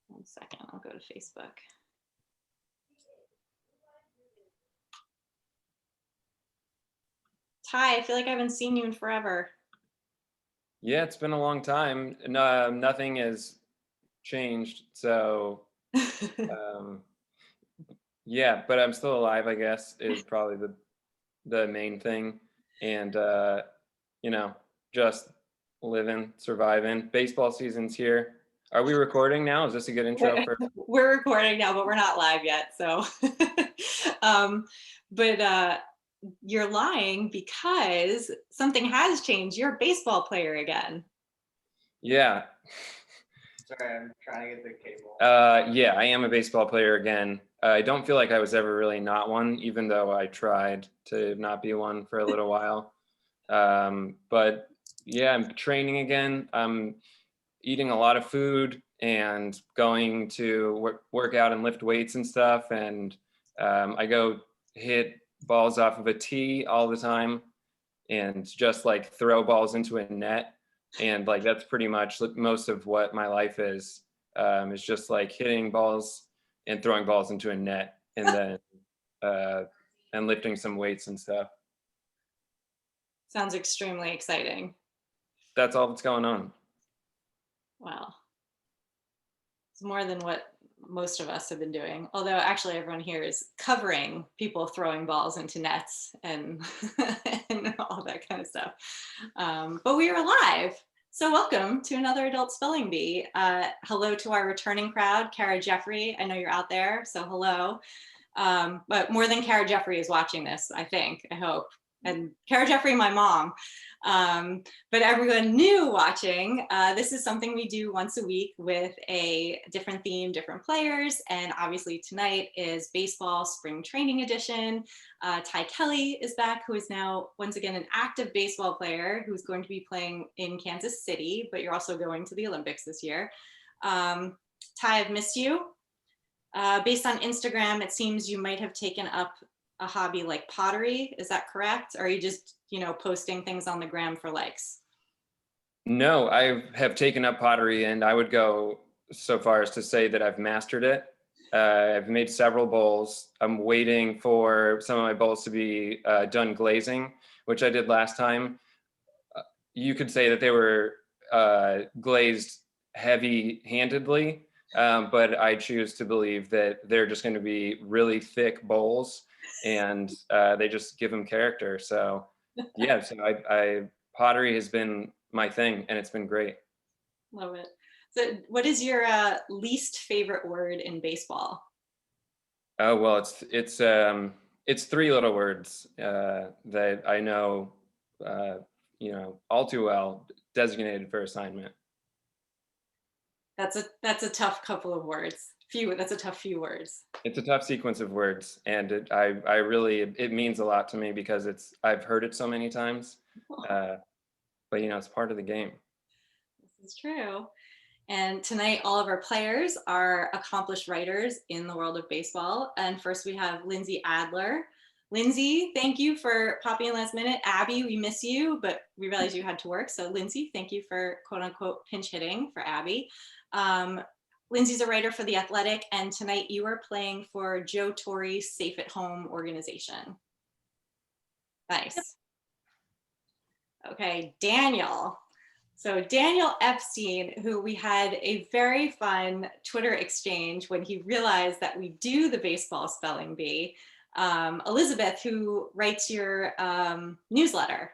One second, I'll go to Facebook. Ty, I feel like I haven't seen you in forever. Yeah, it's been a long time. No, nothing has changed. So, yeah, but I'm still alive, I guess, is probably the main thing. And you know, just living, surviving. Baseball season's here. Are we recording now? Is this a good intro for? We're recording now, but we're not live yet. So, but you're lying because something has changed. You're a baseball player again. Yeah. Sorry, I'm trying to get the cable. Yeah, I am a baseball player again. I don't feel like I was ever really not one, even though I tried to not be one for a little while. But yeah, I'm training again. I'm eating a lot of food and going to work out and lift weights and stuff. And I go hit balls off of a tee all the time and just like throw balls into a net. And like that's pretty much most of what my life is just like hitting balls and throwing balls into a net, and then and lifting some weights and stuff. Sounds extremely exciting. That's all that's going on. Wow. It's more than what most of us have been doing. Although actually everyone here is covering people throwing balls into nets and, and all that kind of stuff. But we are alive. So welcome to another Adult Spelling Bee. Hello to our returning crowd, Kara Jeffrey. I know you're out there, so hello. But more than Kara Jeffrey is watching this, I think, I hope. And Kara Jeffrey, my mom. But everyone new watching, this is something we do once a week with a different theme, different players. And obviously tonight is baseball spring training edition. Ty Kelly is back, who is now once again an active baseball player who's going to be playing in Kansas City, but you're also going to the Olympics this year. Ty, I've missed you. Based on Instagram, it seems you might have taken up a hobby like pottery. Is that correct? Or are you just, posting things on the gram for likes? No, I have taken up pottery, and I would go so far as to say that I've mastered it. I've made several bowls. I'm waiting for some of my bowls to be done glazing, which I did last time. You could say that they were glazed heavy-handedly, but I choose to believe that they're just going to be really thick bowls, and they just give them character. So yeah, so pottery has been my thing, and it's been great. Love it. So what is your least favorite word in baseball? Oh, well, it's three little words that I know all too well, designated for assignment. That's a tough couple of words. That's a tough few words. It's a tough sequence of words, and it means a lot to me because I've heard it so many times, but it's part of the game. This is true. And tonight, all of our players are accomplished writers in the world of baseball. And first we have Lindsay Adler. Lindsay, thank you for popping in last minute. Abby, we miss you, but we realized you had to work. So Lindsay, thank you for quote unquote pinch hitting for Abby. Lindsay's a writer for The Athletic, and tonight you are playing for Joe Torre's Safe at Home organization. Nice. Okay, Daniel. So Daniel Epstein, who we had a very fun Twitter exchange when he realized that we do the baseball spelling bee. Elizabeth, who writes your newsletter,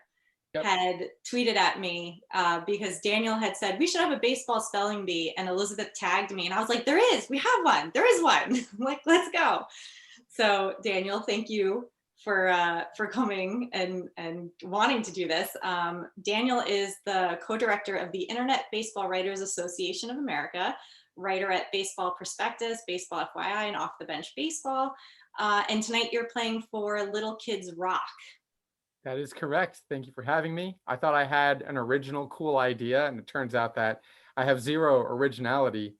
had tweeted at me because Daniel had said we should have a baseball spelling bee, and Elizabeth tagged me, and I was like, we have one, there is one. I'm like, let's go. So Daniel, thank you for coming and wanting to do this. Daniel is the co-director of the Internet Baseball Writers Association of America, writer at Baseball Prospectus, Baseball FYI, and Off the Bench Baseball. And tonight you're playing for Little Kids Rock. That is correct. Thank you for having me. I thought I had an original, cool idea, and it turns out that I have zero originality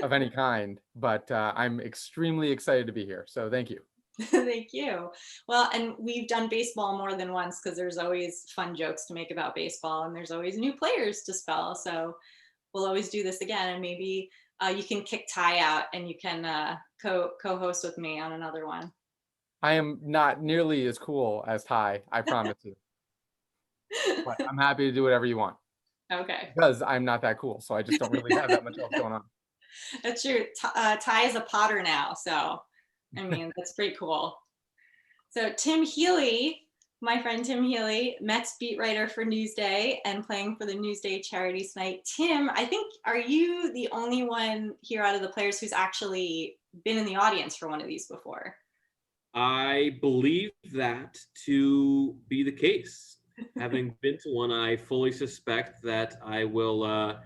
of any kind, but I'm extremely excited to be here. So thank you. Thank you. Well, and we've done baseball more than once because there's always fun jokes to make about baseball, and there's always new players to spell. So we'll always do this again, and maybe you can kick Ty out, and you can co-host with me on another one. I am not nearly as cool as Ty, I promise you. But I'm happy to do whatever you want. Okay. Because I'm not that cool, so I just don't really have that much else going on. That's true. Ty is a Potter now, so I mean that's pretty cool. So Tim Healey, my friend Tim Healey, Mets beat writer for Newsday and playing for the Newsday charity tonight. Tim, I think, are you the only one here out of the players who's actually been in the audience for one of these before? I believe that to be the case. Having been to one, I fully suspect that I will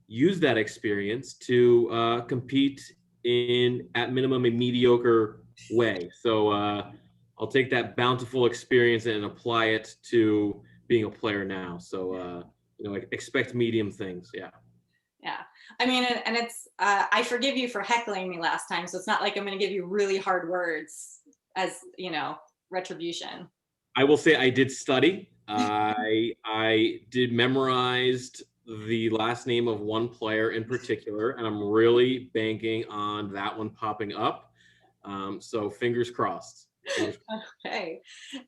use that experience to compete in, at minimum, a mediocre way. So I'll take that bountiful experience and apply it to being a player now. So expect medium things. Yeah. Yeah, I mean, and it's I forgive you for heckling me last time, so it's not like I'm going to give you really hard words as retribution. I will say I did study. I did memorized the last name of one player in particular, and I'm really banking on that one popping up. So fingers crossed. Okay,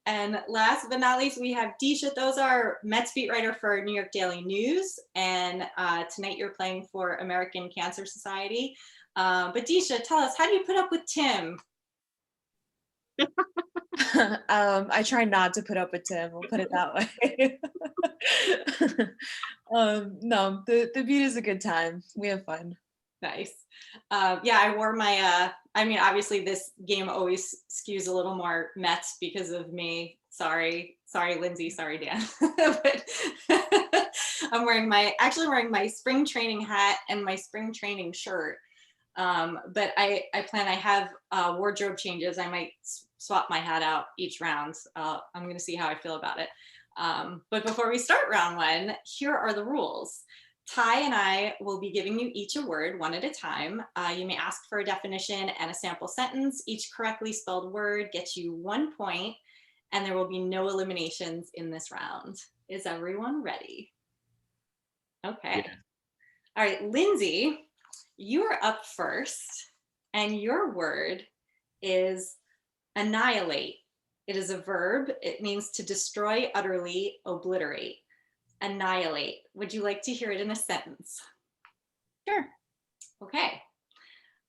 and last but not least, we have Deesha Thosar, Mets beat writer for New York Daily News, and tonight you're playing for American Cancer Society. But Deesha, tell us, how do you put up with Tim? I try not to put up with Tim. We'll put it that way. No, the beat is a good time. We have fun. Nice. Yeah, I wore my. I mean, obviously, this game always skews a little more Mets because of me. Sorry, Lindsay. Sorry, Dan. But I'm actually wearing my spring training hat and my spring training shirt. But I have wardrobe changes. I might swap my hat out each round. I'm going to see how I feel about it. But before we start round one, here are the rules. Ty and I will be giving you each a word one at a time. You may ask for a definition and a sample sentence. Each correctly spelled word gets you 1 point, and there will be no eliminations in this round. Is everyone ready? Okay. Yeah. All right, Lindsay, you are up first, and your word is annihilate. It is a verb. It means to destroy, utterly, obliterate. Annihilate. Would you like to hear it in a sentence? Sure. Okay.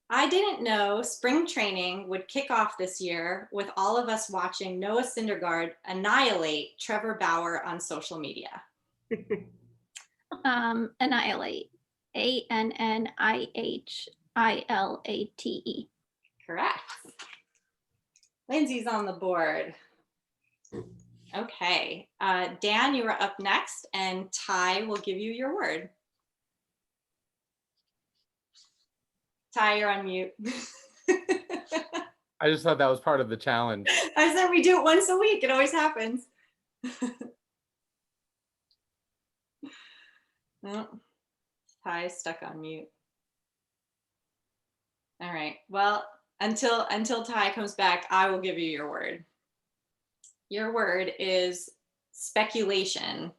I didn't know spring training would kick off this year with all of us watching Noah Syndergaard annihilate Trevor Bauer on social media. Annihilate. ANNIHILATE. Correct. Lindsay's on the board. Okay. Dan, you are up next, and Ty will give you your word. Ty, you're on mute. I just thought that was part of the challenge. I said we do it once a week. It always happens. No, Ty's stuck on mute. All right. Well, until Ty comes back, I will give you your word. Your word is speculation.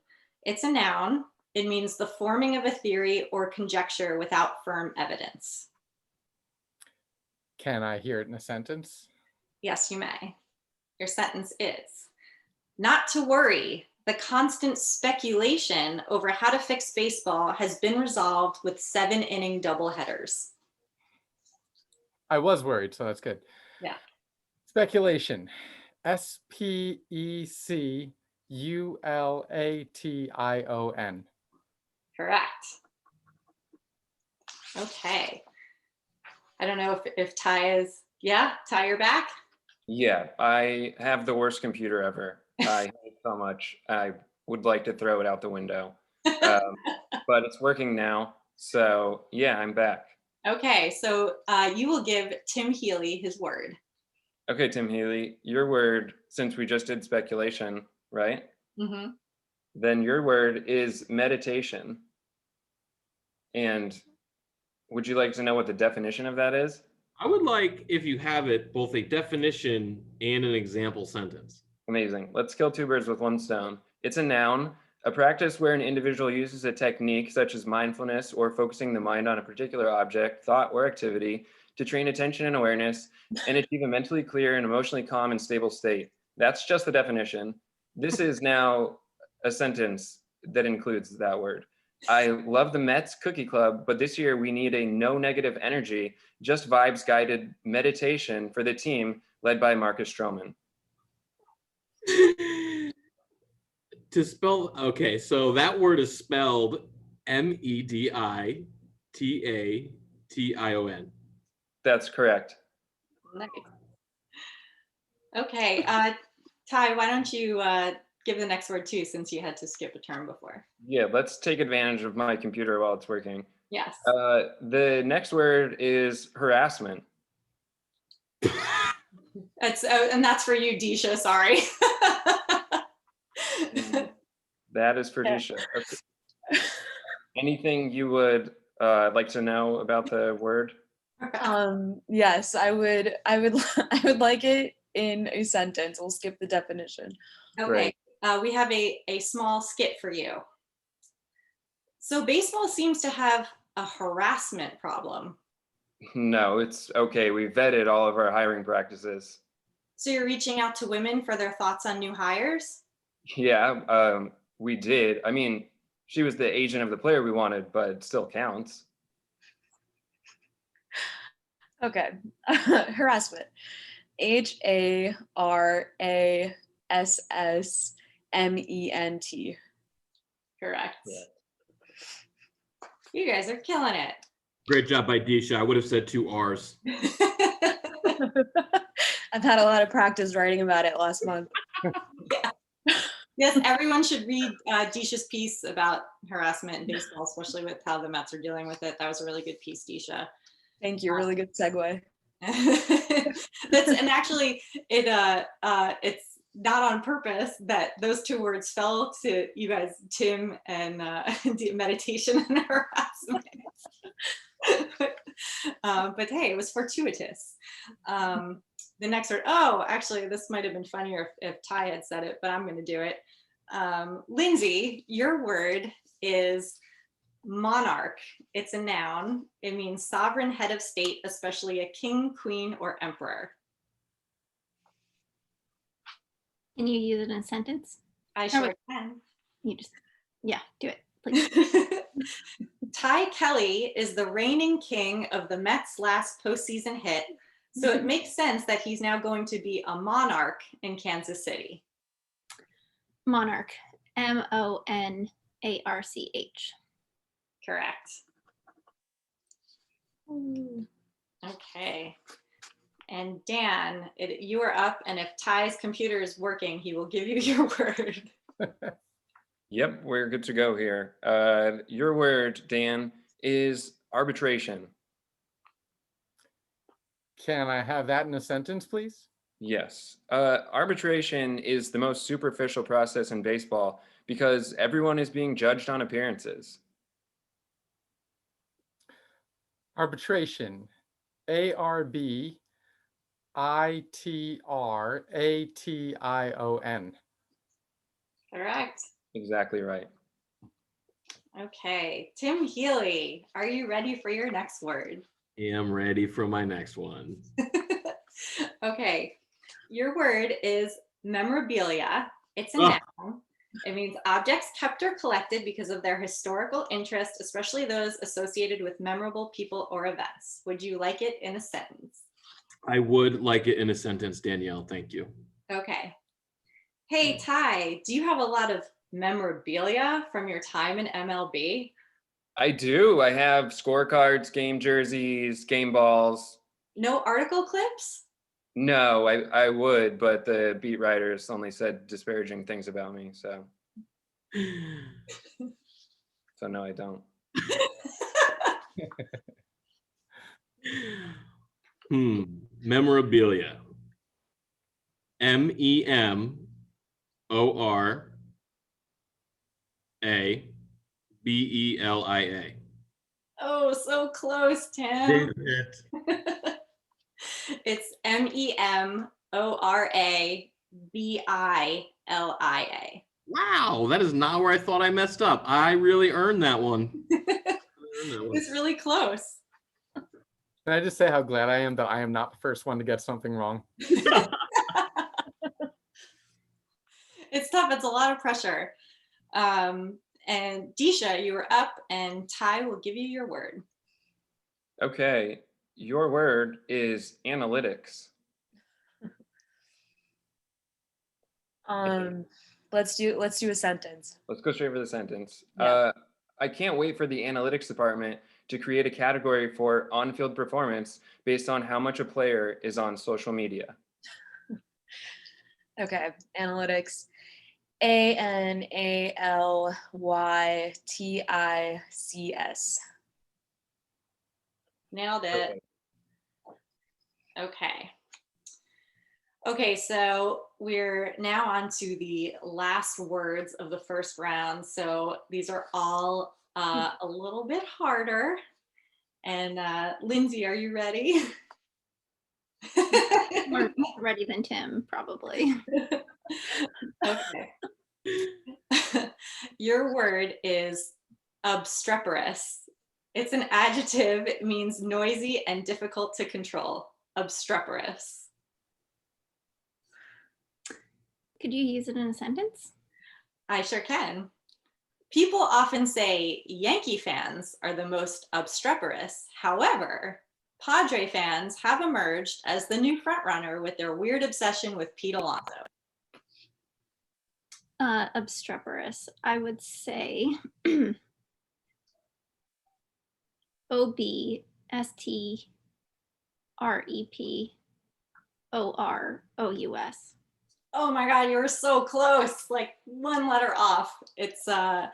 It's a noun. It means the forming of a theory or conjecture without firm evidence. Can I hear it in a sentence? Yes, you may. Your sentence is, not to worry, the constant speculation over how to fix baseball has been resolved with 7-inning doubleheaders. I was worried, so that's good. Yeah. Speculation. SPECULATION. Correct. Okay. I don't know if Ty is, yeah, Ty, you're back? Yeah, I have the worst computer ever. I hate it so much. I would like to throw it out the window. But it's working now. So yeah, I'm back. Okay, so you will give Tim Healey his word. Okay, Tim Healey, your word, since we just did speculation, right? Mm-hmm. Then your word is meditation. And would you like to know what the definition of that is? I would like, if you have it, both a definition and an example sentence. Amazing. Let's kill two birds with one stone. It's a noun, a practice where an individual uses a technique such as mindfulness or focusing the mind on a particular object, thought, or activity to train attention and awareness and achieve a mentally clear and emotionally calm and stable state. That's just the definition. This is now a sentence that includes that word. I love the Mets Cookie Club, but this year we need a no negative energy, just vibes guided meditation for the team led by Marcus Stroman. To spell, okay, so that word is spelled Meditation. That's correct. Nice. Okay, Ty, why don't you give the next word too, since you had to skip a term before? Yeah, let's take advantage of my computer while it's working. Yes. The next word is harassment. And that's for you, Deesha, sorry. That is for Deesha. Okay. Anything you would like to know about the word? Yes, I would like it in a sentence. We'll skip the definition. Okay, we have a small skit for you. So baseball seems to have a harassment problem. No, it's okay. We vetted all of our hiring practices. So you're reaching out to women for their thoughts on new hires? Yeah, we did. I mean, she was the agent of the player we wanted, but it still counts. Okay. Harassment. Harassment. Correct. Yeah. You guys are killing it. Great job by Deesha. I would have said 2 R's. I've had a lot of practice writing about it last month. Yeah. Yes, everyone should read Deesha's piece about harassment in baseball, especially with how the Mets are dealing with it. That was a really good piece, Deesha. Thank you. Really good segue. And actually, it's not on purpose that those 2 words fell to you guys, Tim and meditation and harassment. But hey, it was fortuitous. The next word, oh, actually, this might have been funnier if Ty had said it, but I'm going to do it. Lindsay, your word is monarch. It's a noun. It means sovereign head of state, especially a king, queen, or emperor. Can you use it in a sentence? I sure can. You just, yeah, do it, please. Ty Kelly is the reigning king of the Mets' last postseason hit, so it makes sense that he's now going to be a monarch in Kansas City. Monarch, Monarch. Correct. Okay. And Dan, you are up, and if Ty's computer is working, he will give you your word. Yep, we're good to go here. Your word, Dan, is arbitration. Can I have that in a sentence, please? Yes. Arbitration is the most superficial process in baseball because everyone is being judged on appearances. Arbitration. ARBITRATION. Correct. Exactly right. Okay. Tim Healey, are you ready for your next word? I'm ready for my next one. Okay. Your word is memorabilia. It's a noun. It means objects kept or collected because of their historical interest, especially those associated with memorable people or events. Would you like it in a sentence? I would like it in a sentence, Danielle. Thank you. Okay. Hey, Ty, do you have a lot of memorabilia from your time in MLB? I do. I have scorecards, game jerseys, game balls. No article clips? No, I would, but the beat writers only said disparaging things about me, so no, I don't. Memorabilia. MEMORABELIA. Oh, so close, Tim. Damn it. It's Memorabilia. Wow, that is not where I thought I messed up. I really earned that one. I earned that one. It's really close. Can I just say how glad I am that I am not the first one to get something wrong? It's tough. It's a lot of pressure. And Deesha, you are up, and Ty will give you your word. Okay, your word is analytics. Let's do a sentence. Let's go straight for the sentence. Yeah. I can't wait for the analytics department to create a category for on-field performance based on how much a player is on social media. Okay, analytics. ANALYTICS. Nailed it. Okay. Okay, so we're now on to the last words of the first round. So these are all a little bit harder. And Lindsay, are you ready? More ready than Tim, probably. Okay. Your word is obstreperous. It's an adjective. It means noisy and difficult to control. Obstreperous. Could you use it in a sentence? I sure can. People often say Yankee fans are the most obstreperous. However, Padre fans have emerged as the new frontrunner with their weird obsession with Pete Alonso. Obstreperous. I would say Obstreperous. Oh my God, you were so close. Like one letter off. It's Obstreperous.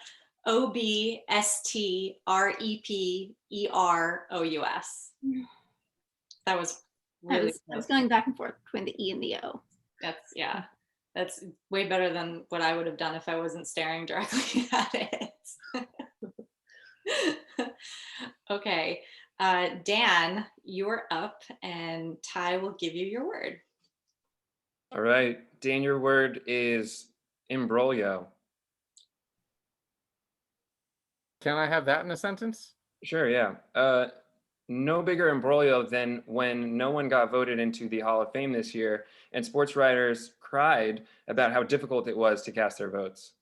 That was really I was going back and forth between the E and the O. That's way better than what I would have done if I wasn't staring directly at it. Okay, Dan, you're up, and Ty will give you your word. All right, Dan, your word is imbroglio. Can I have that in a sentence? Sure, yeah. No bigger imbroglio than when no one got voted into the Hall of Fame this year, and sports writers cried about how difficult it was to cast their votes.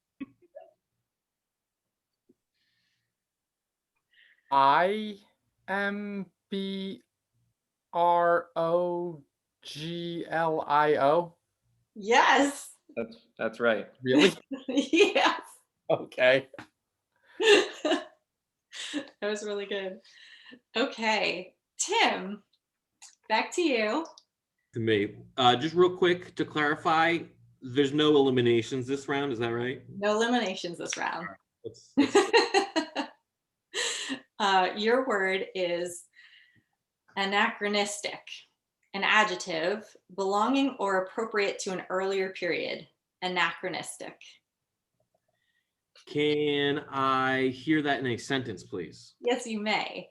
IMBROGLIO. Yes. That's right. Really? Yes. Okay. That was really good. Okay, Tim, back to you. To me. Just real quick to clarify, there's no eliminations this round, is that right? No eliminations this round. Let's Your word is anachronistic, an adjective belonging or appropriate to an earlier period. Anachronistic. Can I hear that in a sentence, please? Yes, you may.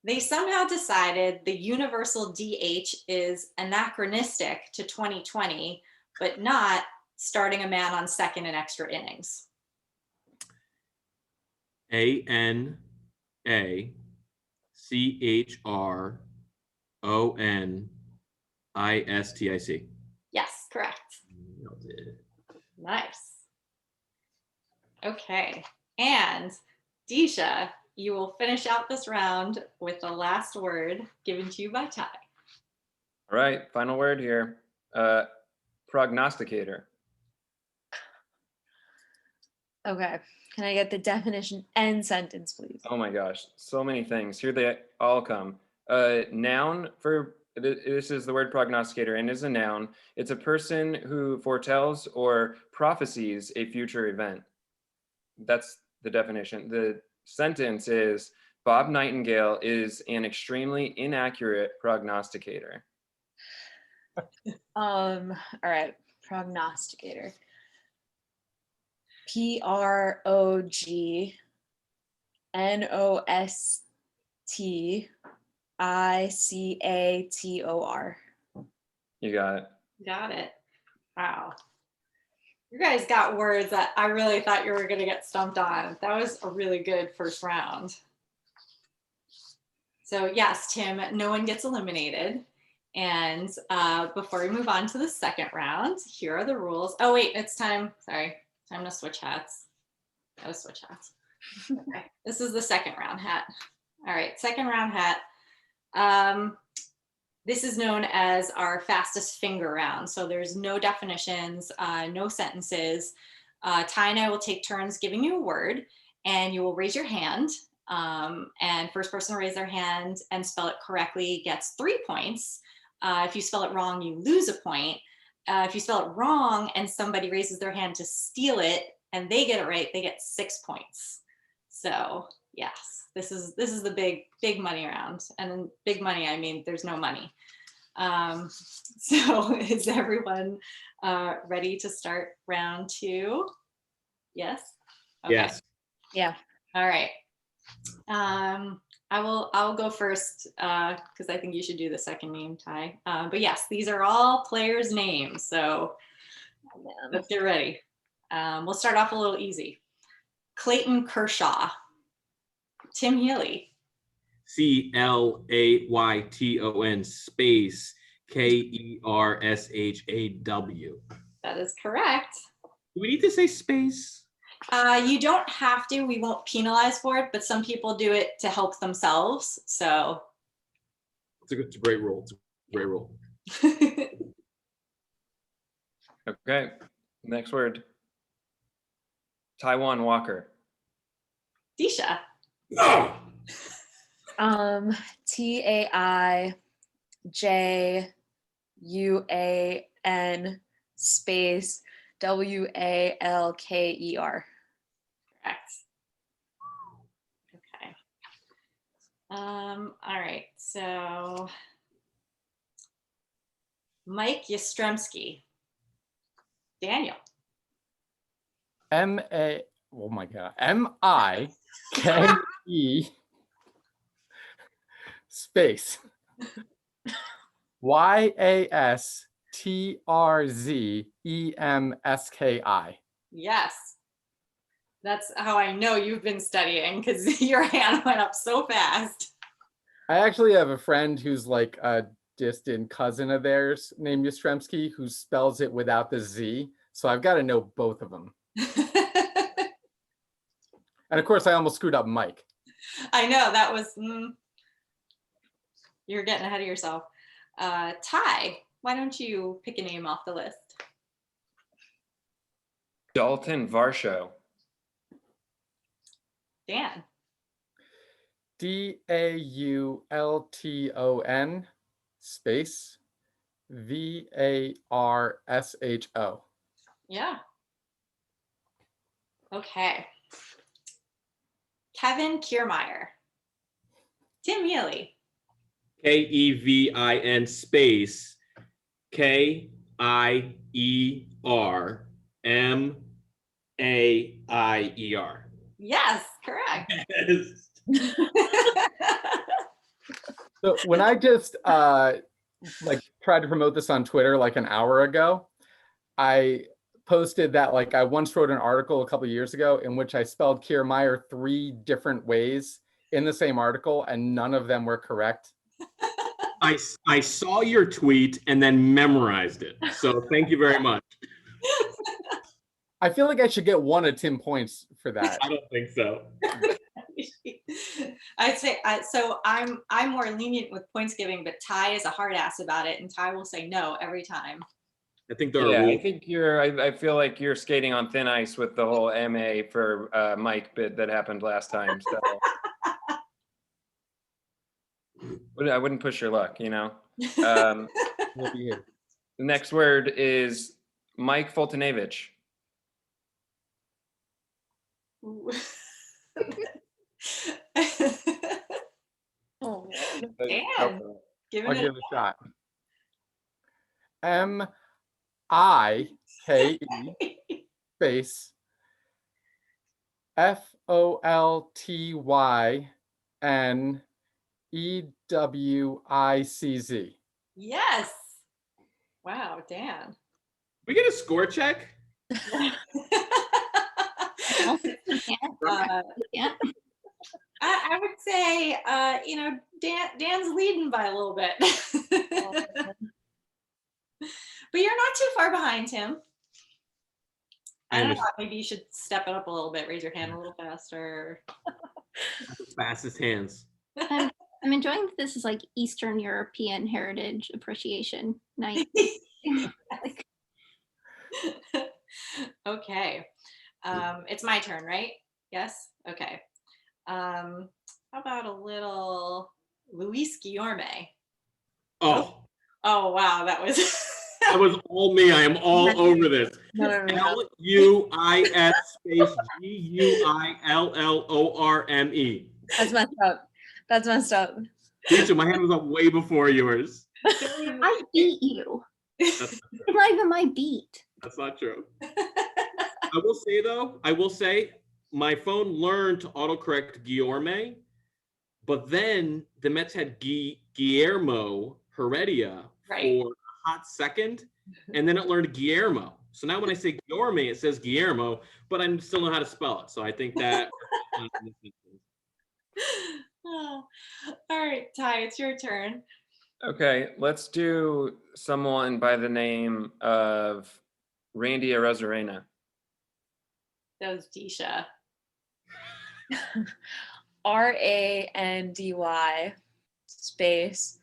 They somehow decided the universal DH is anachronistic to 2020, but not starting a man on second and extra innings. ANACHRONISTIC. Yes, correct. Nice. Okay, and Deesha, you will finish out this round with the last word given to you by Ty. All right, final word here. Prognosticator. Okay. Can I get the definition and sentence, please? Oh my gosh, so many things. Here they all come. Noun for this is the word prognosticator, and is a noun. It's a person who foretells or prophesies a future event. That's the definition. The sentence is Bob Nightingale is an extremely inaccurate prognosticator. All right. Prognosticator. PROGNOSTICATOR. Icator. You got it. Got it. Wow. You guys got words that I really thought you were going to get stumped on. That was a really good first round. So yes, Tim, no one gets eliminated. And before we move on to the second round, here are the rules. Oh wait, it's time. Sorry, time to switch hats. Gotta switch hats. Okay. This is the second round hat. All right, second round hat. This is known as our fastest finger round. So there's no definitions, no sentences. Ty and I will take turns giving you a word, and you will raise your hand. And first person to raise their hand and spell it correctly gets 3 points. If you spell it wrong, you lose a point. If you spell it wrong and somebody raises their hand to steal it and they get it right, they get 6 points. So yes, this is the big money round. And in big money, I mean there's no money. So is everyone ready to start round 2? Yes. Okay. Yes. Yeah. All right. I'll go first because I think you should do the second name, Ty. But yes, these are all players' names, so let's get ready. We'll start off a little easy. Clayton Kershaw, Tim Healey, Clayton space Kershaw. that is correct. Do we need to say space? You don't have to. We won't penalize for it, but some people do it to help themselves. So It's a great rule. It's a great rule. Okay. Next word. Taiwan Walker. Deesha, TAIJUAN space WALKER. correct. Okay. All right. So Mike Yastrzemski, Daniel. M-A, oh my God, MIKE space YASTRZEMSKI. Yes. That's how I know you've been studying because your hand went up so fast. I actually have a friend who's like a distant cousin of theirs named Yastrzemski who spells it without the Z. So I've got to know both of them. And of course, I almost screwed up Mike. I know that was, you're getting ahead of yourself. Ty, why don't you pick a name off the list? Dalton Varsho. Dan. DAULTON space VARSHO. Yeah. Okay. Kevin Kiermaier. Tim Healey. KEVIN space KIERMAIER. Yes, correct. Yes. So when I just like tried to promote this on Twitter like an hour ago, I posted that like I once wrote an article a couple of years ago in which I spelled Kiermaier 3 different ways in the same article and none of them were correct. I saw your tweet and then memorized it. So thank you very much. I feel like I should get 1 of Tim points for that. I don't think so. I'd say so. I'm more lenient with points giving, but Ty is a hard ass about it, and Ty will say no every time. I think there are Yeah, I rules. think I feel like you're skating on thin ice with the whole MA for Mike bit that happened last time. So I wouldn't push your luck, you know. We'll be here. The next word is Mike Fultonavich. Oh, man. Dan, give I'll it give it a shot. MIKE space FOLTYN EWICZ. Yes. Wow, Dan. We get a score check. Uh, Yeah. I would say, Dan's leading by a little bit. But you're not too far behind him. I don't know, maybe you should step it up a little bit, raise your hand a little faster. Fastest hands. I'm enjoying that this is like Eastern European Heritage Appreciation Night. Like, Okay. It's my turn, right? Yes? Okay. How about a little Luis Guillorme? Oh, Oh, wow, that was... that was all me. I am all over this. No. LUIS space GUILLORME. That's messed up. That's messed up. Deesha, my hand was up way before yours. I beat you. It's not even my beat. That's not true. I will say though, my phone learned to autocorrect Guillorme, but then the Mets had Guillermo Heredia Right. for a hot second, and then it learned Guillermo. So now when I say Guillorme, it says Guillermo, but I still know how to spell it. So I think that. Oh. All right, Ty, it's your turn. Okay, let's do someone by the name of Randy Arozarena. That was Deesha. RANDY space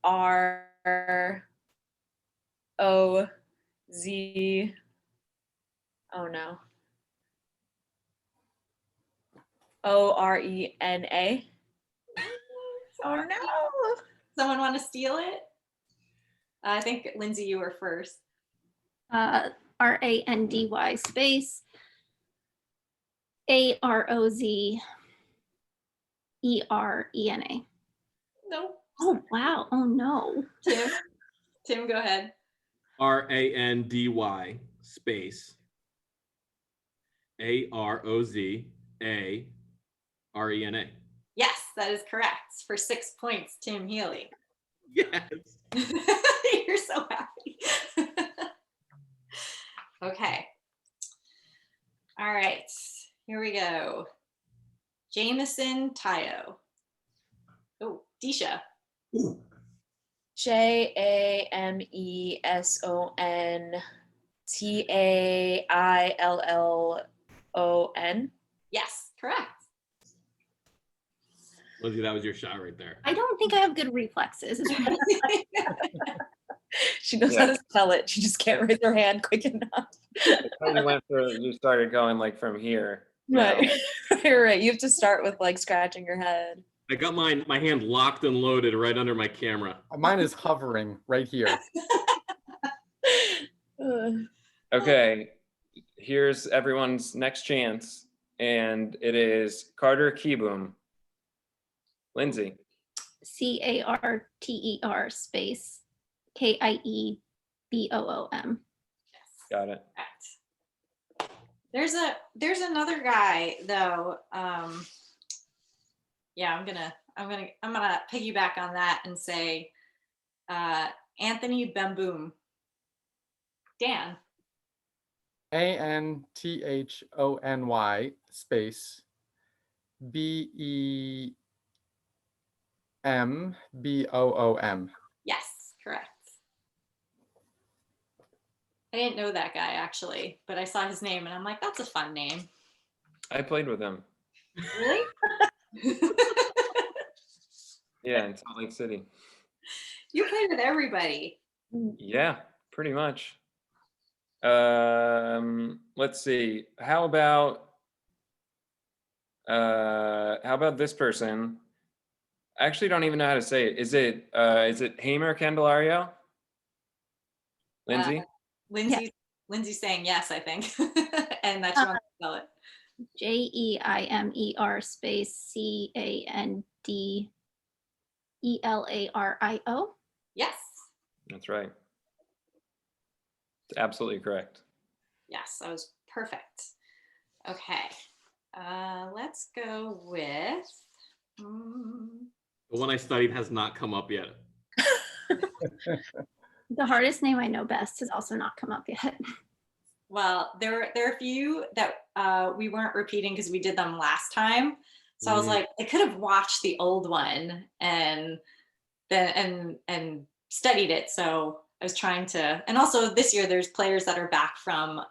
AROZ. Oh no. ORENA. Oh no. Someone want to steal it? I think, Lindsay, you were first. RANDY space AROZERENA. No. Oh, wow. Oh, no. Tim, go ahead. RANDY space AROZARENA. Yes, that is correct. For 6 points, Tim Healey. Yes. You're so happy. Okay. All right. Here we go. Jameson Tayo. Oh, Deesha. JAMESONTAILLON. Yes, correct. Lindsay, that was your shot right there. I don't think I have good reflexes. She knows how to spell it. She just can't raise her hand quick enough. You started going like from here. Right. Right. You have to start with like scratching your head. I got my hand locked and loaded right under my camera. Mine is hovering right here. Okay, here's everyone's next chance, and it is Carter Kieboom. Lindsay. CARTER space KIEBOOM. Got it. There's another guy though. Yeah, I'm gonna piggyback on that and say Anthony Bemboom. Dan. ANTHONY space BEMBOOM. Yes, correct. I didn't know that guy actually, but I saw his name and I'm like, that's a fun name. I played with him. Really? Yeah, in Salt Lake City. You play with everybody. Yeah, pretty much. Let's see. How about this person? I actually don't even know how to say it. Is it Hamer Candelario? Lindsay? Lindsay's saying yes, I think. And that you want to spell it. JEIMER space CANDELARIO. Yes. That's right. It's absolutely correct. Yes, that was perfect. Okay. Let's go with The one I studied has not come up yet. The hardest name I know best has also not come up yet. Well, there are a few that we weren't repeating because we did them last time. So I was like, I could have watched the old one and then and studied it. So I was trying to, and also this year there's players that are back from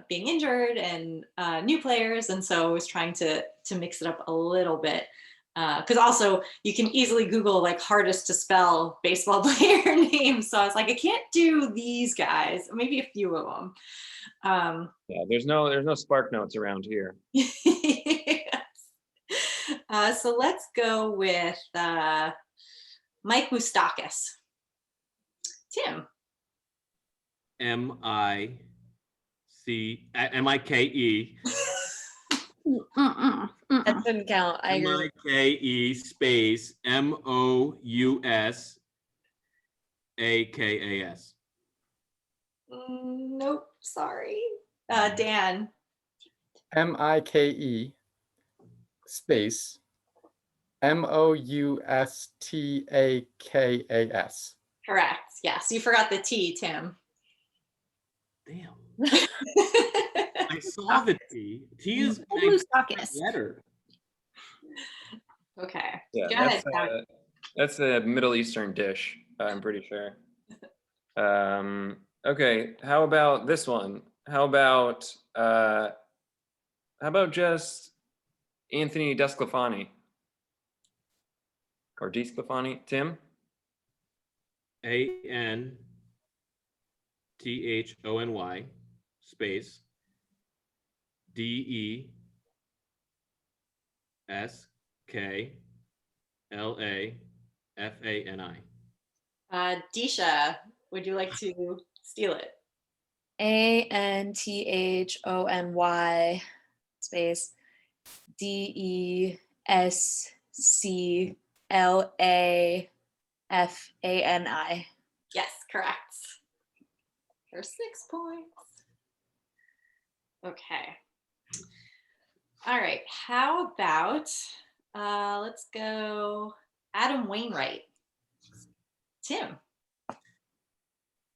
being injured and new players, and so I was trying to mix it up a little bit. Because also you can easily Google like hardest to spell baseball player names. So I was like, I can't do these guys, maybe a few of them. Yeah, there's no Spark Notes around here. So let's go with Mike Moustakis. Tim. Mike. That didn't count. I agree. Mike space Mousakas. Nope, sorry. Dan. Mike space Moustakas. Correct. Yes, you forgot the T, Tim. Damn. I saw the T. T is my Moustakis. letter. Okay. Yeah, Go ahead, Todd. that's a Middle Eastern dish, I'm pretty sure. Okay, how about this one? How about just Anthony Desclafani? Or Desclafani? Tim? Anthony space Desklafani. Deesha, would you like to steal it? Anthony space Desclafani. Yes, correct. For 6 points. Okay. All right. How about let's go Adam Wainwright. Tim.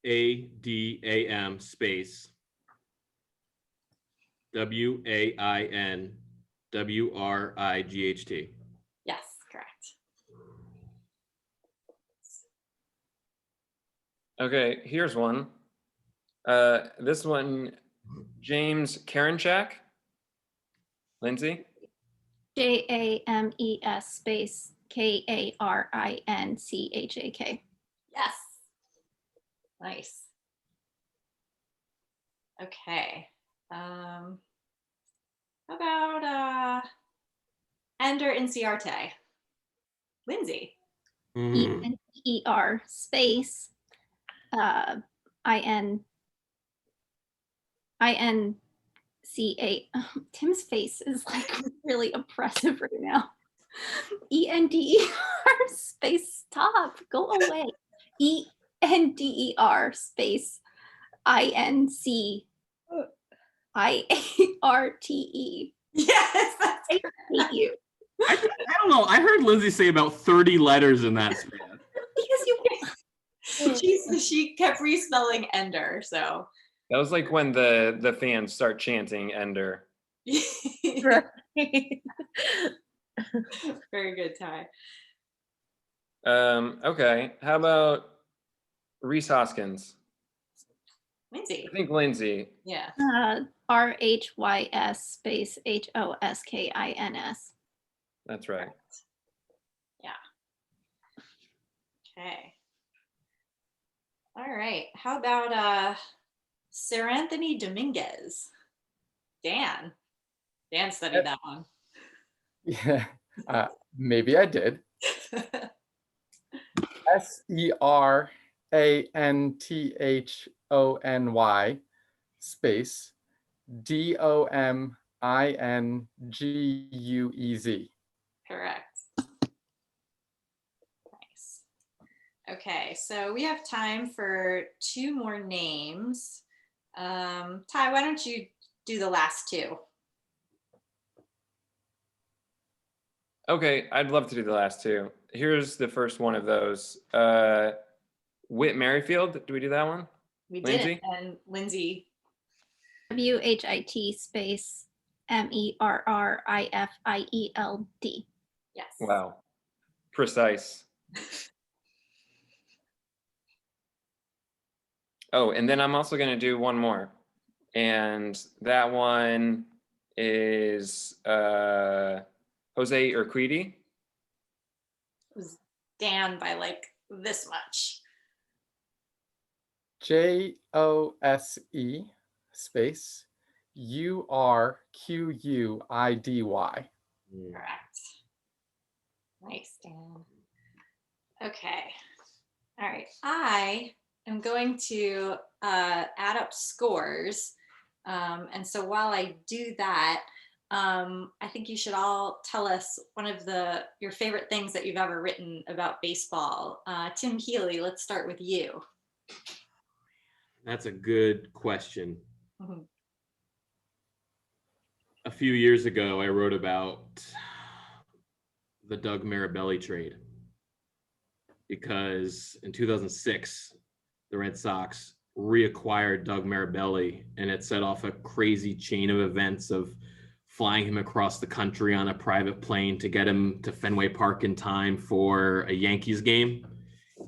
ADAM space WAINWRIGHT. Yes, correct. Okay, here's one. This one, James Karinchak. Lindsay? JAMES space KARINCHAK. Yes. Nice. Okay. How about Ender Inciarte? Lindsay. ENER space INCA. Tim's face is like really oppressive right now. ENDER space, stop, go away. ENDER space INCIARTE. Yes, that's I hate you. I don't know. I heard Lindsay say about 30 letters in that span. Because you she kept respelling Ender, so. That was like when the fans start chanting Ender. Right. Very good, Ty. Okay, how about Reese Hoskins? Lindsay. I think Lindsay. Yeah. RHYS space HOSKINS. That's right. Yeah. Okay. All right. How about Sir Anthony Dominguez? Dan. Dan studied that one. Yeah, maybe I did. SERANTHONY space DOMINGUEZ. Correct. Nice. Okay, so we have time for 2 more names. Ty, why don't you do the last 2? Okay, I'd love to do the last two. Here's the first one of those. Whit Merrifield, do we do that one? We did Lindsay? it. And Lindsay, WHIT space MERRIFIELD. yes. Wow, precise. Oh, and then I'm also going to do one more. And that one is Jose Urquidy. It was Dan by like this much. JOSE space URQUIDY. Correct. Nice, Dan. Okay. All right. I am going to add up scores. And so while I do that, I think you should all tell us one of your favorite things that you've ever written about baseball. Tim Healey, let's start with you. That's a good question. Mhm. A few years ago, I wrote about the Doug Mirabelli trade because in 2006, the Red Sox reacquired Doug Mirabelli, and it set off a crazy chain of events of flying him across the country on a private plane to get him to Fenway Park in time for a Yankees game.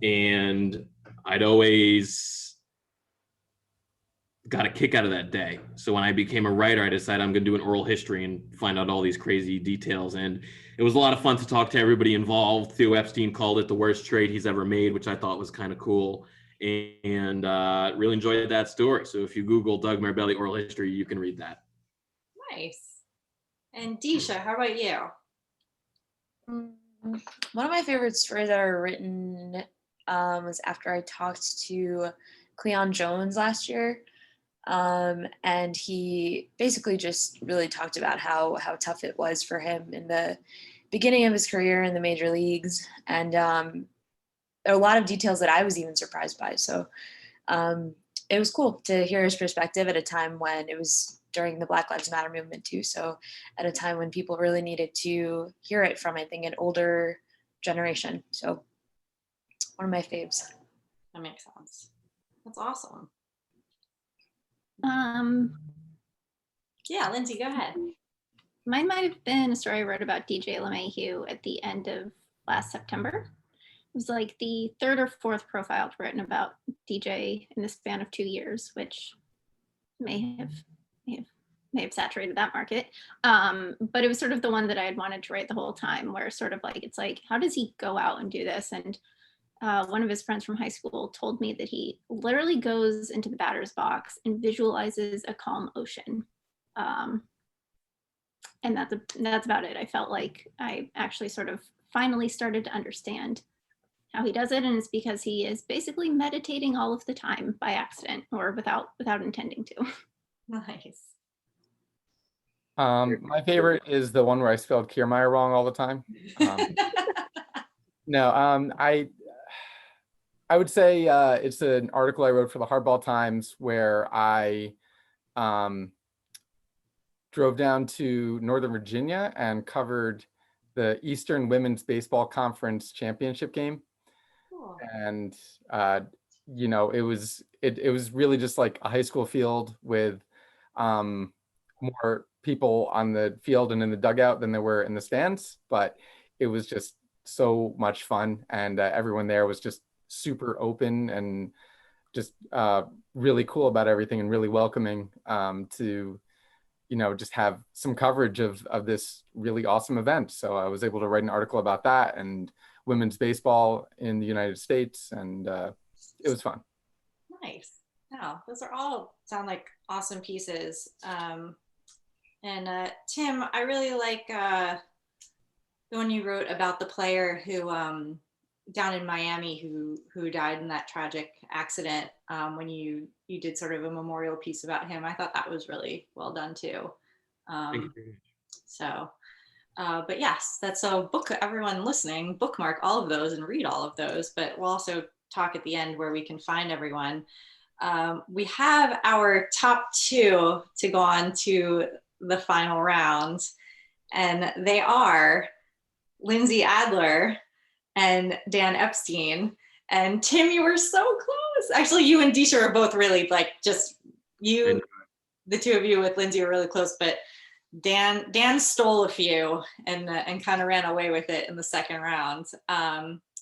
And I'd always got a kick out of that day. So when I became a writer, I decided I'm going to do an oral history and find out all these crazy details. And it was a lot of fun to talk to everybody involved. Theo Epstein called it the worst trade he's ever made, which I thought was kind of cool. And really enjoyed that story. So if you Google Doug Mirabelli oral history, you can read that. Nice. And Deesha, how about you? One of my favorite stories that are written was after I talked to Cleon Jones last year. And he basically just really talked about how tough it was for him in the beginning of his career in the major leagues. And there are a lot of details that I was even surprised by. So it was cool to hear his perspective at a time when it was during the Black Lives Matter movement too. So at a time when people really needed to hear it from, I think, an older generation. So one of my faves. That makes sense. That's awesome. Yeah, Lindsay, go ahead. Mine might have been a story I wrote about DJ LeMahieu at the end of last September. It was like the third or fourth profile I've written about DJ in the span of 2 years, which may have saturated that market. But it was sort of the one that I had wanted to write the whole time, where sort of like, it's like, how does he go out and do this? And one of his friends from high school told me that he literally goes into the batter's box and visualizes a calm ocean. And that's about it. I felt like I actually sort of finally started to understand how he does it. And it's because he is basically meditating all of the time by accident or without intending to. Nice. My favorite is the one where I spelled Kiermaier wrong all the time. I would say it's an article I wrote for the Hardball Times where I drove down to Northern Virginia and covered the Eastern Women's Baseball Conference championship game. Cool. And it was really just like a high school field with more people on the field and in the dugout than there were in the stands, but it was just so much fun, and everyone there was just super open and just really cool about everything and really welcoming to just have some coverage of this really awesome event. So I was able to write an article about that and women's baseball in the United States, and it was fun. Nice. Wow, those are all sound like awesome pieces. And Tim, I really like the one you wrote about the player who down in Miami who died in that tragic accident, when you did sort of a memorial piece about him. I thought that was really well done too. Thank you very much. So, but yes, that's a book. Everyone listening, bookmark all of those and read all of those. But we'll also talk at the end where we can find everyone. We have our top two to go on to the final round, and they are Lindsay Adler, and Dan Epstein. And Tim, you were so close. Actually, you and Deesha were both really like just you, the two of you with Lindsay were really close, but Dan stole a few and kind of ran away with it in the second round.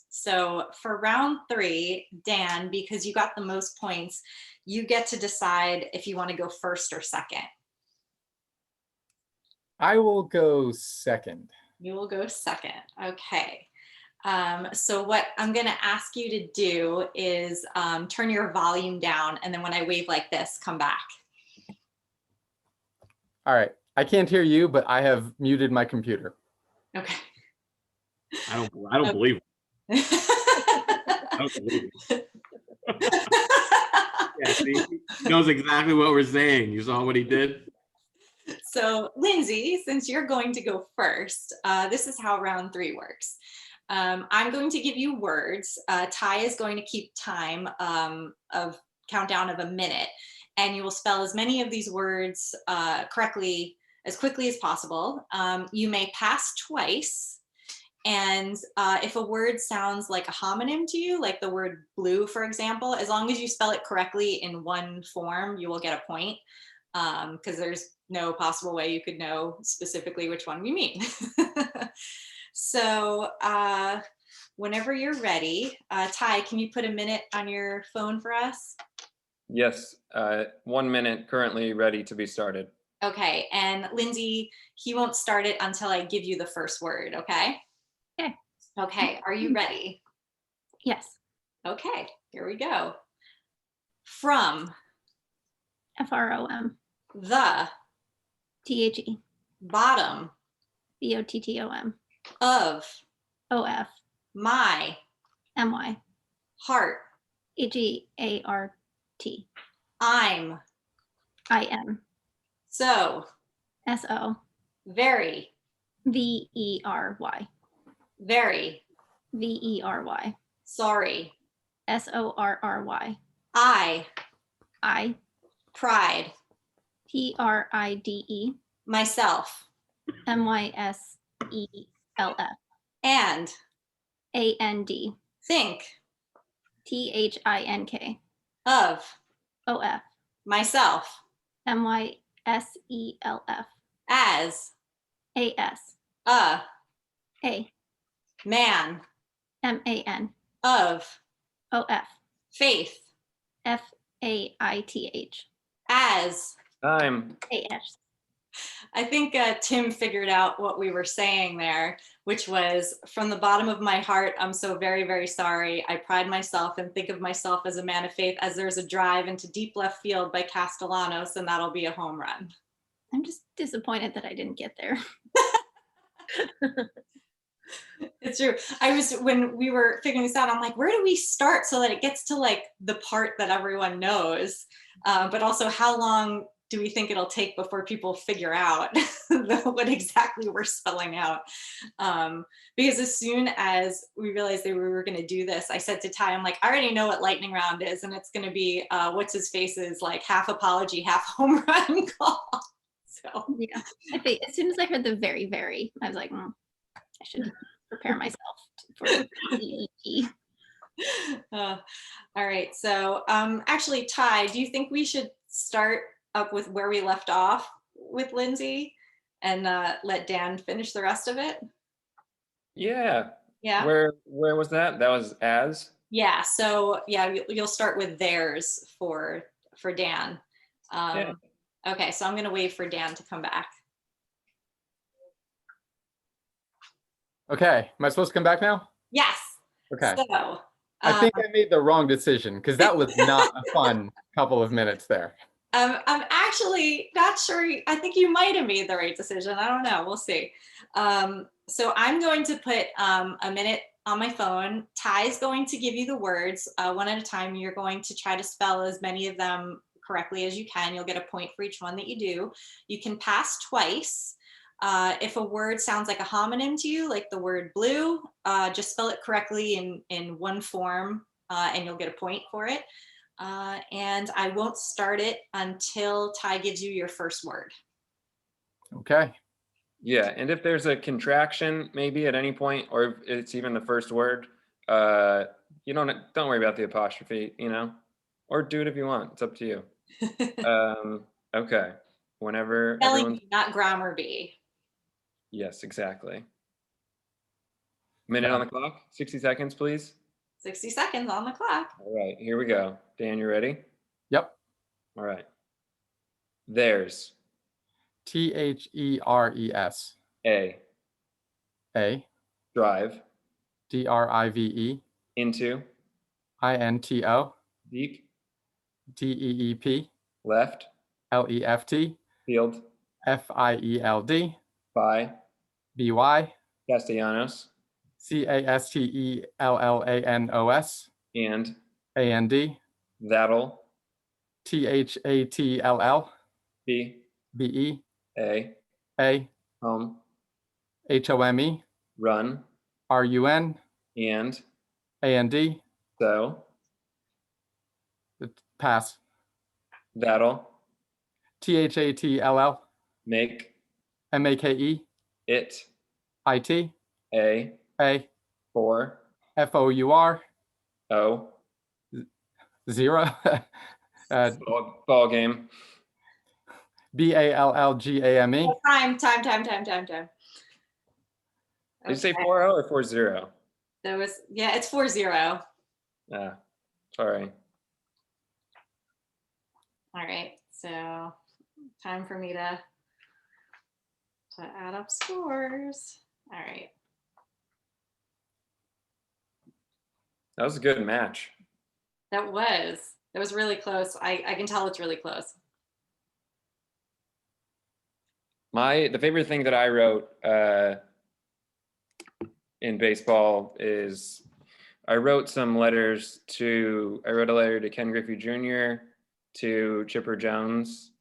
So for round 3, Dan, because you got the most points, you get to decide if you want to go first or second. I will go second. You will go second. Okay. So what I'm going to ask you to do is turn your volume down, and then when I wave like this, come back. All right. I can't hear you, but I have muted my computer. Okay. I don't believe it. I don't believe it. Yeah, see, he knows exactly what we're saying. You saw what he did? So Lindsay, since you're going to go first, this is how round 3 works. I'm going to give you words. Ty is going to keep time of countdown of a minute, and you will spell as many of these words correctly as quickly as possible. You may pass twice, and if a word sounds like a homonym to you, like the word blue, for example, as long as you spell it correctly in one form, you will get a point, because there's no possible way you could know specifically which one we mean. So whenever you're ready, Ty, can you put a minute on your phone for us? Yes, 1 minute currently ready to be started. Okay, and Lindsay, he won't start it until I give you the first word, okay? Okay. Okay, are you ready? Yes. Okay, here we go. From, FROM. the, THE. bottom, BOTTOM. of, OF. my, MY. heart, HEART. I'm, IM. so, SO. very, VERY. very, VERY. sorry, SORRY. I, I. pride, PRIDE. myself, MYSELF. and, AND. think, THINK. of, OF. myself, MYSELF. as, AS. a, A. man, MAN. of, OF. faith, FAITH. as. Time. AS. I think Tim figured out what we were saying there, which was, from the bottom of my heart, I'm so very, very sorry. I pride myself and think of myself as a man of faith, as there's a drive into deep left field by Castellanos, and that'll be a home run. I'm just disappointed that I didn't get there. It's true. When we were figuring this out, I'm like, where do we start so that it gets to like the part that everyone knows? But also, how long do we think it'll take before people figure out what exactly we're spelling out? Because as soon as we realized that we were going to do this, I said to Ty, I'm like, I already know what lightning round is, and it's going to be what's his face's like half apology, half home run call. So Yeah, I think as soon as I heard the very, I was like, I should prepare myself for EET. all right. So actually, Ty, do you think we should start up with where we left off with Lindsay and let Dan finish the rest of it? Yeah. Yeah. Where was that? That was as? Yeah. So yeah, you'll start with theirs for Dan. Yeah. Okay. So I'm going to wait for Dan to come back. Okay. Am I supposed to come back now? Yes. Okay. So I think I made the wrong decision because that was not a fun couple of minutes there. I'm actually not sure. I think you might have made the right decision. I don't know. We'll see. So I'm going to put a minute on my phone. Ty's going to give you the words one at a time. You're going to try to spell as many of them correctly as you can. You'll get a point for each one that you do. You can pass twice. If a word sounds like a homonym to you, like the word blue, just spell it correctly in one form and you'll get a point for it. And I won't start it until Ty gives you your first word. Okay. Yeah, and if there's a contraction maybe at any point, or if it's even the first word, you don't worry about the apostrophe, you know, or do it if you want. It's up to you. Okay, whenever Spelling everyone's, bee, not grammar bee. yes, exactly. Minute on the clock, 60 seconds, please. 60 seconds on the clock. All right, here we go. Dan, you ready? Yep. All right. There's THERES. a A. drive DRIVE. into INTO. deep DEEP. left LEFT. field FIELD. by BY. Castellanos CASTELLANOS. and AND. that'll THATLL. be BE. a A. home HOME. run RUN. and AND. so Pass. that'll THATLL. make MAKE. it IT. a A. for FOUR. o 0. ball game. BALLGAME. Time. Did you say Okay. 4-0 or 4-0? That was, yeah, it's 4-0. Sorry. All right, so time for me to add up scores. All right. That was a good match. That was really close. I can tell it's really close. The favorite thing that I wrote in baseball is I wrote a letter to Ken Griffey Jr., to Chipper Jones,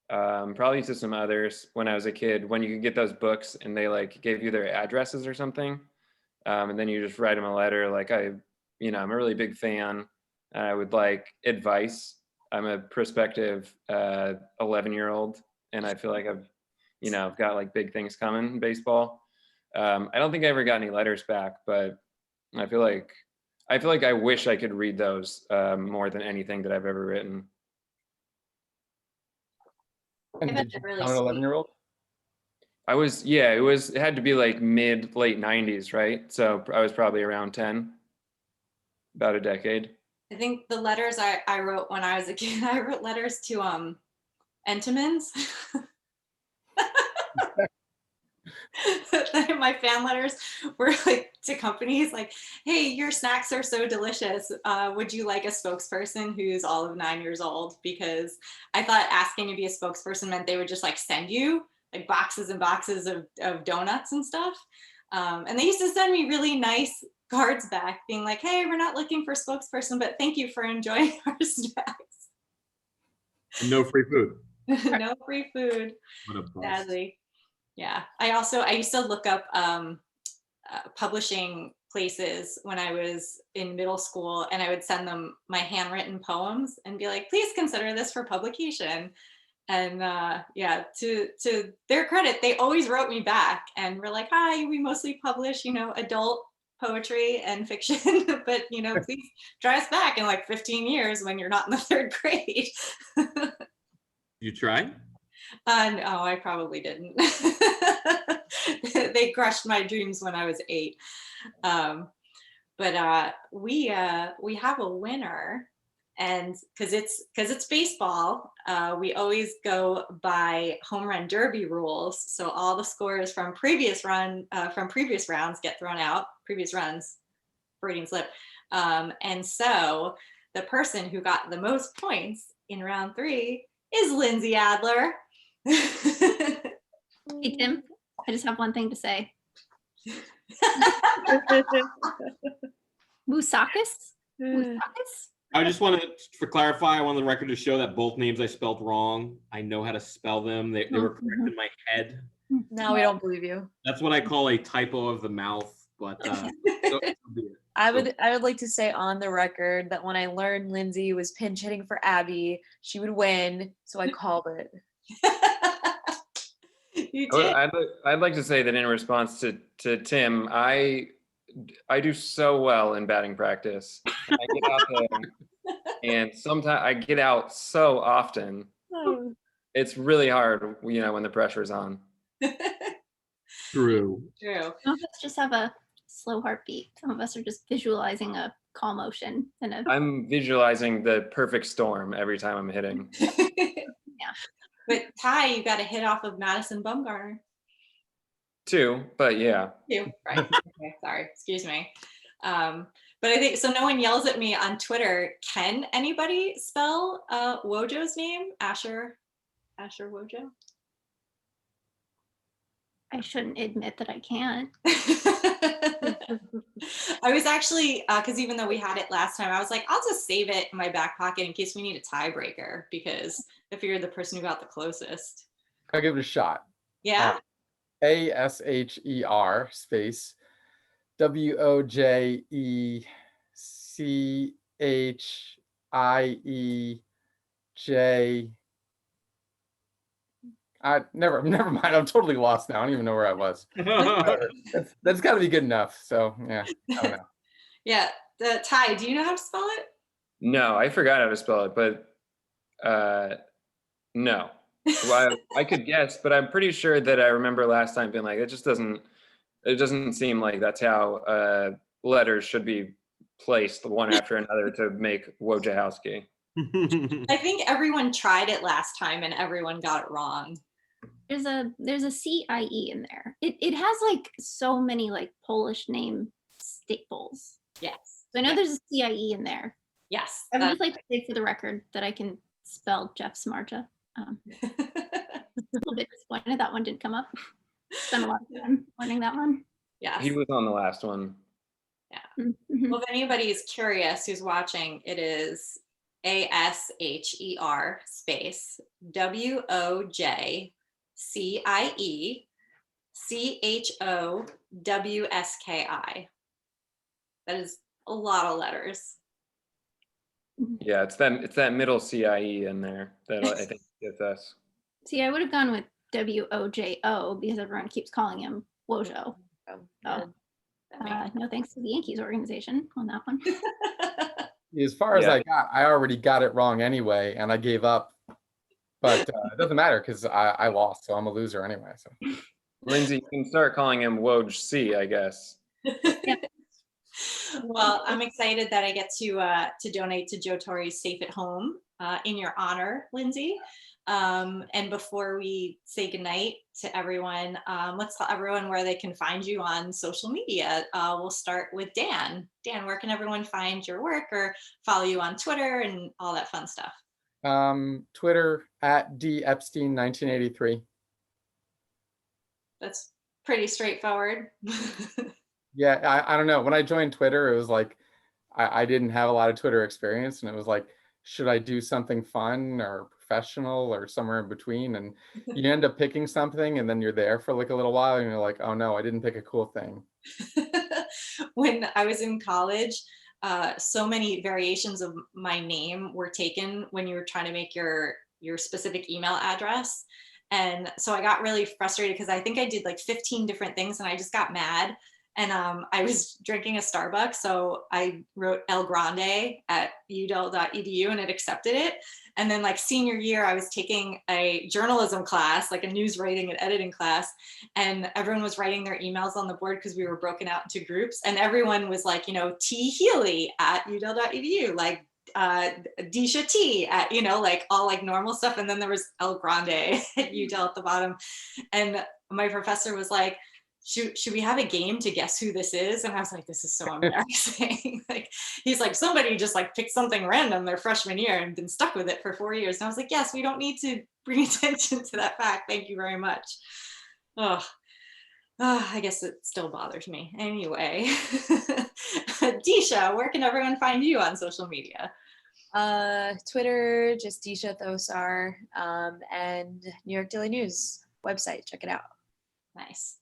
probably to some others when I was a kid, when you could get those books and they like gave you their addresses or something. And then you just write them a letter like, I'm a really big fan. And I would like advice. I'm a prospective 11-year-old, and I feel like I've got like big things coming in baseball. I don't think I ever got any letters back, but I feel like I wish I could read those more than anything that I've ever written. And bet did you they're really count an sweet. 11-year-old? It had to be like late 90s, right? So I was probably around 10, about a decade. I think the letters I wrote when I was a kid, I wrote letters to Entenmann's. My fan letters were like to companies like, hey, your snacks are so delicious. Would you like a spokesperson who's all of 9 years old? Because I thought asking to be a spokesperson meant they would just like send you like boxes and boxes of donuts and stuff. And they used to send me really nice cards back being like, hey, we're not looking for a spokesperson, but thank you for enjoying our snacks. And no free food. No free food, What a bust. sadly. Yeah, I used to look up publishing places when I was in middle school, and I would send them my handwritten poems and be like, please consider this for publication. And yeah, to their credit, they always wrote me back and were like, hi, we mostly publish, adult poetry and fiction, but, please try us back in like 15 years when you're not in the 3rd grade. You try? No, I probably didn't. They crushed my dreams when I was 8. But we have a winner, and because it's baseball, we always go by home run derby rules. So all the scores from previous rounds get thrown out. Previous runs, Freudian slip. And so the person who got the most points in round 3 is Lindsay Adler. Hey, Tim, I just have one thing to say. Mousakis? Mousakis? I just want to clarify, I want the record to show that both names I spelled wrong. I know how to spell them. They were correct in my head. No, we don't believe you. That's what I call a typo of the mouth, but I would like to say on the record that when I learned Lindsay was pinch hitting for Abby, she would win, so I called it. You did. I'd like to say that in response to Tim, I do so well in batting practice. I get out there, and sometimes I get out so often. Oh. It's really hard, when the pressure's on. True. True. Some of us just have a slow heartbeat. Some of us are just visualizing a calm motion and a I'm visualizing the perfect storm every time I'm hitting. yeah. But Ty, you got to hit off of Madison Bumgarner. Too, but yeah. You right? Okay, sorry, excuse me. But I think so. No one yells at me on Twitter. Can anybody spell Wojo's name? Asher Wojo. I shouldn't admit that I can't. I was actually, because even though we had it last time, I was like, I'll just save it in my back pocket in case we need a tiebreaker, because I figured the person who got the closest. I'll give it a shot. Yeah. ASHER space WOJECHIEJ. Never mind. I'm totally lost now. I don't even know where I was. That's got to be good enough. So yeah, I don't know. Yeah. Ty, do you know how to spell it? No, I forgot how to spell it, but no. Well, I could guess, but I'm pretty sure that I remember last time being like, it doesn't seem like that's how letters should be placed one after another to make Wojciechowski. I think everyone tried it last time and everyone got it wrong. There's a CIE in there. It has like so many like Polish name staples. Yes. So I know Yes. there's a CIE in there. Yes. I would just like to say for the record that I can spell Jeff Smarta. A little bit disappointed that one didn't come up. Spent a lot of time learning that one. Yes. He was on the last one. Mhm. Well, if anybody is curious who's watching, it is ASHER space WOJCIE CHOWSKI. That is a lot of letters. Yeah, it's that middle CIE in there that I think gets us. See, I would have gone with WOJO because everyone keeps calling him Wojo. That makes No thanks to the Yankees organization on that one. As far as Yeah. I already got it wrong anyway, and I gave up. But it doesn't matter because I lost, so I'm a loser anyway. So Lindsay, you can start calling him Woj C, I guess. Well, I'm excited that I get to donate to Joe Torre's Safe at Home in your honor, Lindsay. And before we say goodnight to everyone, let's tell everyone where they can find you on social media. We'll start with Dan. Dan, where can everyone find your work or follow you on Twitter and all that fun stuff? Twitter at @depstein1983. That's pretty straightforward. Yeah, I don't know. When I joined Twitter, it was like I didn't have a lot of Twitter experience, and it was like, should I do something fun or professional or somewhere in between? And you end up picking something, and then you're there for like a little while, and you're like, oh no, I didn't pick a cool thing. When I was in college, so many variations of my name were taken when you were trying to make your specific email address. And so I got really frustrated because I think I did like 15 different things and I just got mad. And I was drinking a Starbucks, so I wrote El Grande at udel.edu and it accepted it. And then like senior year, I was taking a journalism class, like a news writing and editing class, and everyone was writing their emails on the board because we were broken out into groups. And everyone was like, T Healey at udel.edu, like Deesha T at, like all like normal stuff. And then there was El Grande at udel at the bottom. And my professor was like, should we have a game to guess who this is? And I was like, this is so embarrassing. Like, he's like, somebody just like picked something random their freshman year and been stuck with it for 4 years. And I was like, yes, we don't need to bring attention to that fact. Thank you very much. I guess it still bothers me. Anyway, Deesha, where can everyone find you on social media? Twitter, just Deesha Thosar, and New York Daily News website. Check it out. Nice.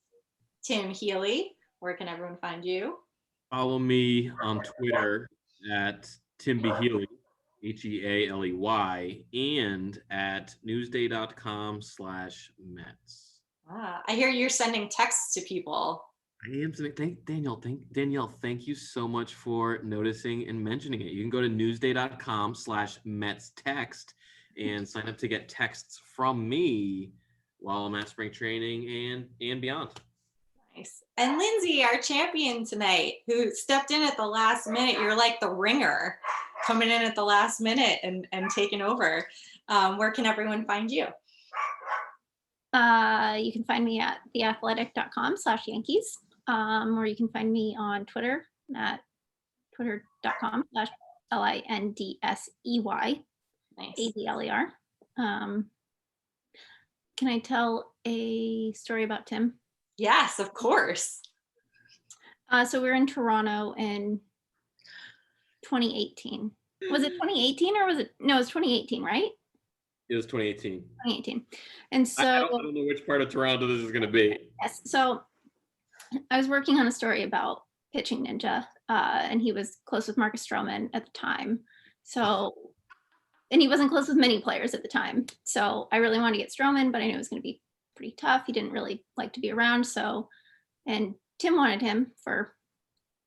Tim Healey, where can everyone find you? Follow me on Twitter at TimBeHealey, HEALEY, and at newsday.com/Mets. I hear you're sending texts to people. I am. Danielle, thank you so much for noticing and mentioning it. You can go to newsday.com/Mets text and sign up to get texts from me while I'm at spring training and beyond. Nice. And Lindsay, our champion tonight, who stepped in at the last minute. You're like the ringer coming in at the last minute and taking over. Where can everyone find you? You can find me at theathletic.com/Yankees, or you can find me on Twitter at twitter.com/LINDSEY Nice. ADLER. Can I tell a story about Tim? Yes, of course. So we were in Toronto in 2018. Was it 2018 or was it? No, it was 2018, right? It was 2018. 2018. And so I don't know which part of Toronto this is going to be. yes, so I was working on a story about Pitching Ninja, and he was close with Marcus Stroman at the time. So, and he wasn't close with many players at the time. So I really wanted to get Stroman, but I knew it was going to be pretty tough. He didn't really like to be around. So, and Tim wanted him for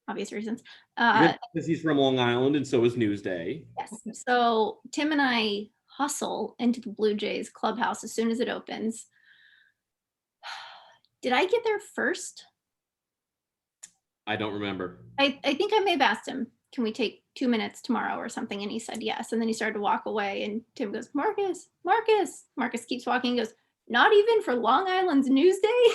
obvious reasons. Because he's from Long Island, and so is Newsday. Yes. So Tim and I hustle into the Blue Jays clubhouse as soon as it opens. Did I get there first? I don't remember. I think I may have asked him, can we take 2 minutes tomorrow or something? And he said yes. And then he started to walk away and Tim goes, Marcus. Marcus keeps walking, goes, not even for Long Island's Newsday?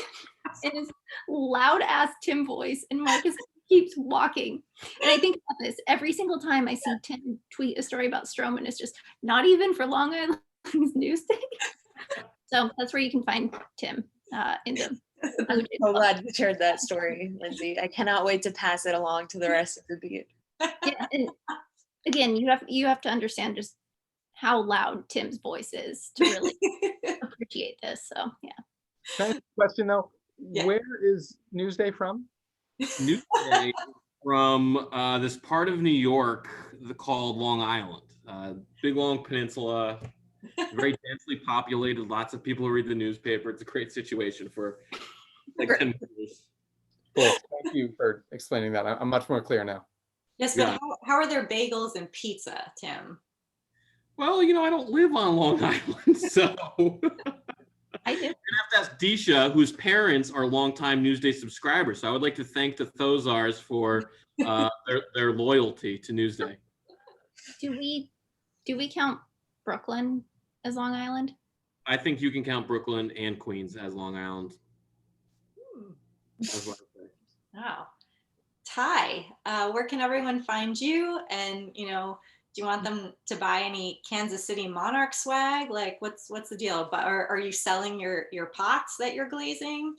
In his loud ass Tim voice. And Marcus keeps walking. And I think about this every single time I see Tim tweet a story about Stroman, it's just not even for Long Island's Newsday. So that's where you can find Tim in the Blue Jays So club. glad you shared that story, Lindsay. I cannot wait to pass it along to the rest of the beat. Yeah, and again, you have to understand just how loud Tim's voice is to really appreciate this. So yeah. Can I ask a question though? Yeah. Where is Newsday from? Newsday from this part of New York called Long Island. Big long peninsula, very densely populated, lots of people who read the newspaper. It's a great situation for like 10 years. Cool. Thank you for explaining that. I'm much more clear now. Yes, but Yeah. how are their bagels and pizza, Tim? Well, I don't live on Long Island, so I do. you have to ask Deesha, whose parents are longtime Newsday subscribers. So I would like to thank the Thosars for their loyalty to Newsday. Do we count Brooklyn as Long Island? I think you can count Brooklyn and Queens as Long Island. That's what I say. Wow. Ty, where can everyone find you? And do you want them to buy any Kansas City Monarch swag? Like, what's the deal? But are you selling your pots that you're glazing?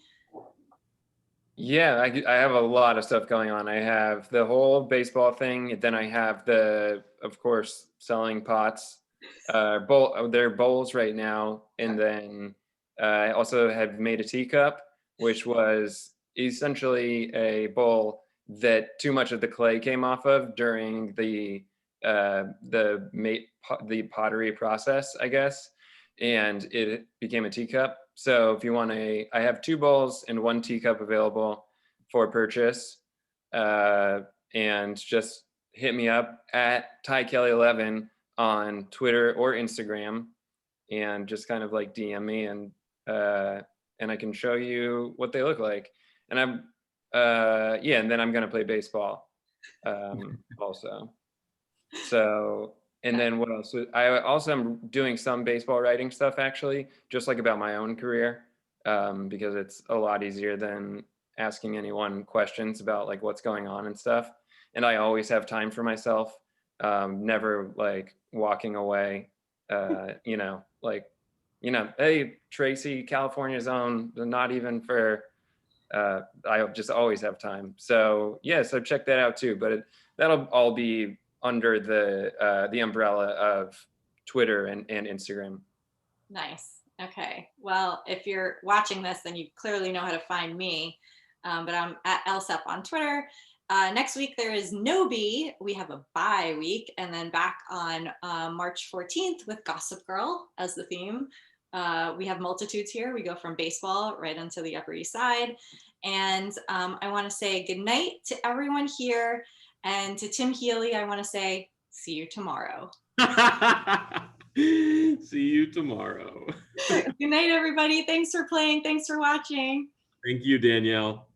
Yeah, I have a lot of stuff going on. I have the whole baseball thing. Then I have of course, selling pots. They're bowls right now. And then I also have made a teacup, which was essentially a bowl that too much of the clay came off of during the pottery process, I guess, and it became a teacup. So if you want I have 2 bowls and 1 teacup available for purchase, and just hit me up at TyKelly11 on Twitter or Instagram, and just kind of like DM me, and I can show you what they look like. And and then I'm gonna play baseball also. So, and then what else? I also am doing some baseball writing stuff, actually, just like about my own career, because it's a lot easier than asking anyone questions about like what's going on and stuff. And I always have time for myself, never like walking away, hey, Tracy, California's own, not even for, I just always have time. So yeah, so check that out too, but that'll all be under the umbrella of Twitter and Instagram. Nice. Okay. Well, if you're watching this, then you clearly know how to find me. But I'm at LSEP on Twitter. Next week, there is no B. We have a bye week, and then back on March 14th with Gossip Girl as the theme. We have multitudes here. We go from baseball right onto the Upper East Side. And I want to say good night to everyone here. And to Tim Healey, I want to say, see you tomorrow. See you tomorrow. Good night, everybody. Thanks for playing. Thanks for watching. Thank you, Danielle.